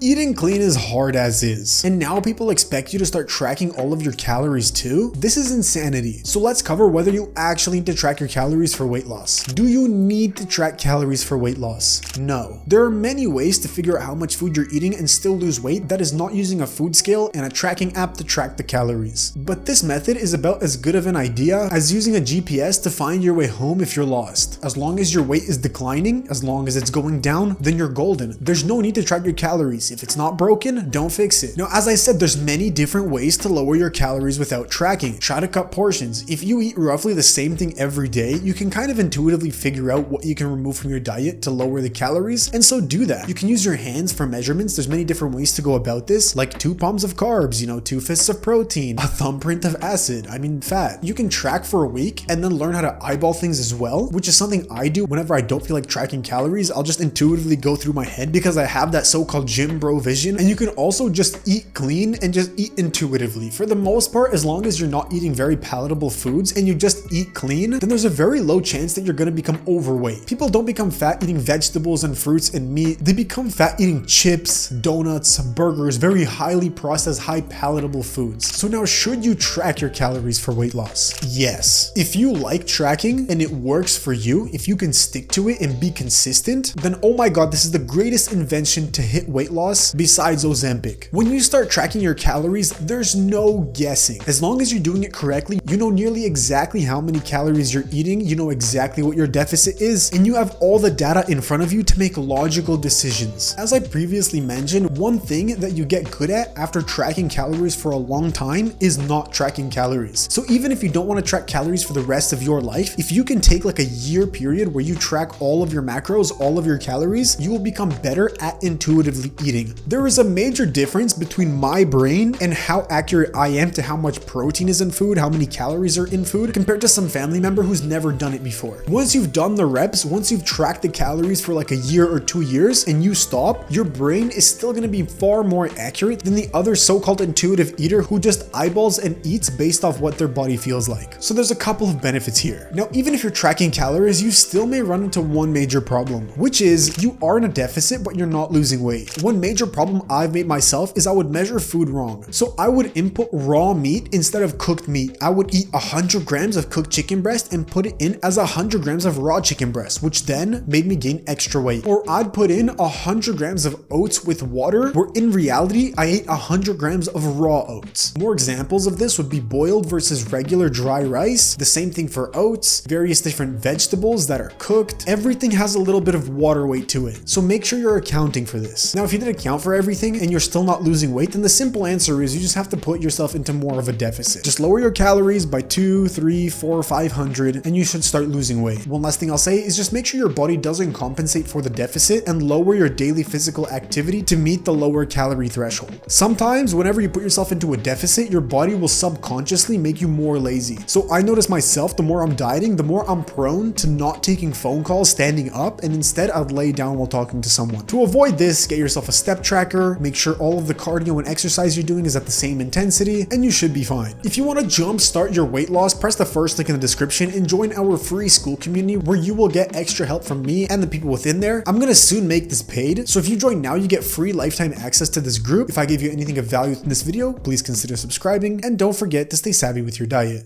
Eating clean is hard as is, and now people expect you to start tracking all of your calories too? This is insanity. So let's cover whether you actually need to track your calories for weight loss. Do you need to track calories for weight loss? No. There are many ways to figure out how much food you're eating and still lose weight that is not using a food scale and a tracking app to track the calories. But this method is about as good of an idea as using a GPS to find your way home if you're lost. As long as your weight is declining, as long as it's going down, then you're golden. There's no need to track your calories. If it's not broken, don't fix it. Now, as I said, there's many different ways to lower your calories without tracking. Try to cut portions. If you eat roughly the same thing every day, you can kind of intuitively figure out what you can remove from your diet to lower the calories, and so do that. You can use your hands for measurements. There's many different ways to go about this, like 2 palms of carbs, 2 fists of protein, a thumbprint of fat. You can track for a week and then learn how to eyeball things as well, which is something I do whenever I don't feel like tracking calories. I'll just intuitively go through my head because I have that so-called gym bro vision. And you can also just eat clean and just eat intuitively. For the most part, as long as you're not eating very palatable foods and you just eat clean, then there's a very low chance that you're going to become overweight. People don't become fat eating vegetables and fruits and meat. They become fat eating chips, donuts, burgers, very highly processed, high palatable foods. So now, should you track your calories for weight loss? Yes. If you like tracking and it works for you, if you can stick to it and be consistent, then oh my god, this is the greatest invention to hit weight loss besides Ozempic. When you start tracking your calories, there's no guessing. As long as you're doing it correctly, you know nearly exactly how many calories you're eating, you know exactly what your deficit is, and you have all the data in front of you to make logical decisions. As I previously mentioned, one thing that you get good at after tracking calories for a long time is not tracking calories. So even if you don't want to track calories for the rest of your life, if you can take like a year period where you track all of your macros, all of your calories, you will become better at intuitively eating. There is a major difference between my brain and how accurate I am to how much protein is in food, how many calories are in food, compared to some family member who's never done it before. Once you've done the reps, once you've tracked the calories for like a year or 2 years and you stop, your brain is still going to be far more accurate than the other so-called intuitive eater who just eyeballs and eats based off what their body feels like. So there's a couple of benefits here. Now, even if you're tracking calories, you still may run into one major problem, which is you are in a deficit, but you're not losing weight. One major problem I've made myself is I would measure food wrong. So I would input raw meat instead of cooked meat. I would eat 100 grams of cooked chicken breast and put it in as 100 grams of raw chicken breast, which then made me gain extra weight. Or I'd put in 100 grams of oats with water, where in reality, I ate 100 grams of raw oats. More examples of this would be boiled versus regular dry rice. The same thing for oats, various different vegetables that are cooked. Everything has a little bit of water weight to it. So make sure you're accounting for this. Now, if you did account for everything and you're still not losing weight, then the simple answer is you just have to put yourself into more of a deficit. Just lower your calories by 2, 3, 4, 500 and you should start losing weight. One last thing I'll say is just make sure your body doesn't compensate for the deficit and lower your daily physical activity to meet the lower calorie threshold. Sometimes whenever you put yourself into a deficit, your body will subconsciously make you more lazy. So I notice myself, the more I'm dieting, the more I'm prone to not taking phone calls standing up, and instead I'd lay down while talking to someone. To avoid this, get yourself a step tracker, make sure all of the cardio and exercise you're doing is at the same intensity, and you should be fine. If you want to jumpstart your weight loss, press the first link in the description and join our free Skool community where you will get extra help from me and the people within there. I'm gonna soon make this paid, so if you join now, you get free lifetime access to this group. If I gave you anything of value in this video, please consider subscribing, and don't forget to stay savvy with your diet.